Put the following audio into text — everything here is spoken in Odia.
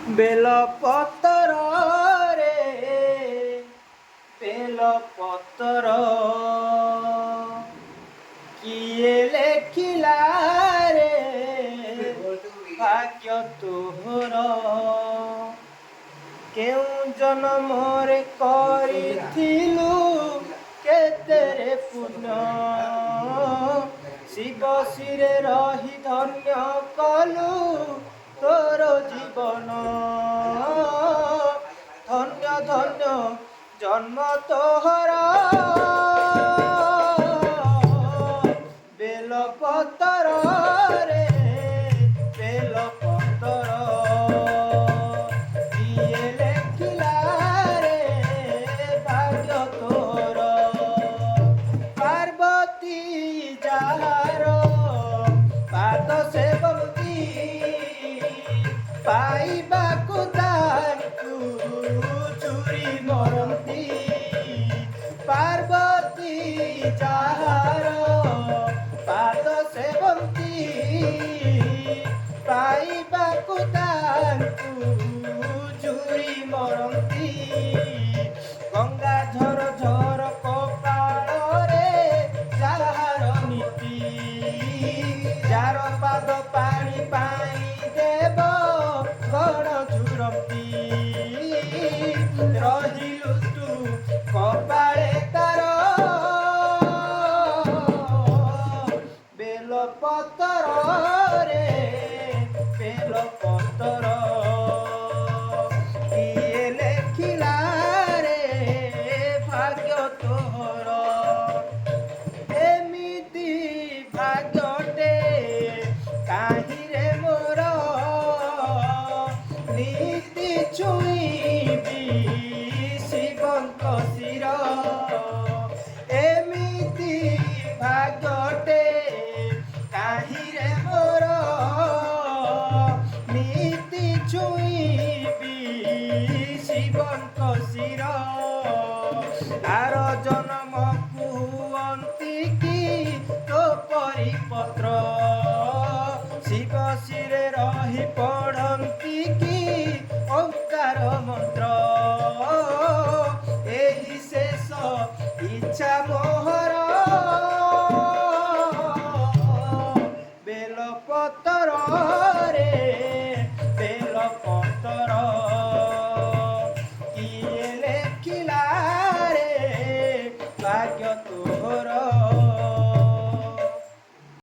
ବେଲପତ୍ର ରେ ବେଲପତ୍ର କିଏ ଲେଖିଲା ରେ ଭାଗ୍ୟ ତୋର କେଉଁ ଜନ୍ମରେ କରିଥିଲୁ କେତେରେ ପୁଣ୍ୟ ଶିବ ଶିରେ ରହି ଧନ୍ୟ କଲୁ ତୋର ଜୀବନ ଧନ୍ୟ ଧନ୍ୟ ଜନ୍ମ ତୋହର ବେଲପତ୍ର ରେ ବେଲପତ୍ର କିଏ ଲେଖିଲା ରେ ଭାଗ୍ୟ ତୋର ପାର୍ବତୀ ଯାହାର ପାଦ ସେବନ୍ତି ପାଇବାକୁ ତାଙ୍କୁ ଚୁରି ମରନ୍ତି ପାର୍ବତୀ ଯାହାର ପାଦ ସେବନ୍ତି ପାଇବାକୁ ତାଙ୍କୁ ଚୁରି ମରନ୍ତି ଗଙ୍ଗାଧର ଝର କପାଳରେ ଯାହାର ନୀତି ଯାର ପାଦ ପାଣି ପାଇଁ ଦେବ ଗଣ ଝୁରନ୍ତି ରହିଲୁ ତୁ କପାଳେ ତାର ବେଲପତ୍ର ରେ ବେଲପତ୍ର କିଏ ଲେଖିଲା ରେ ଭାଗ୍ୟ ତୋର ଏମିତି ଭାଗ୍ୟଟେ କାହିଁରେ ମୋର ନୀତି ଛୁଇଁବି ଶିବଙ୍କ ଶିର ଏମିତି ଭାଗ୍ୟଟେ କାହିଁରେ ମୋର ନୀତି ଛୁଇଁବି ଶିବଙ୍କ ଶିର ଆର ଜନ୍ମକୁ ଅନ୍ତିକି ତୋ ପରିପତ୍ର ଶିବ ଶିରେ ରହି ପଢ଼ନ୍ତି କି ଓଁକାର ମନ୍ତ୍ର ଏହି ଶେଷ ଇଚ୍ଛା ମୋହର ବେଲପତ୍ର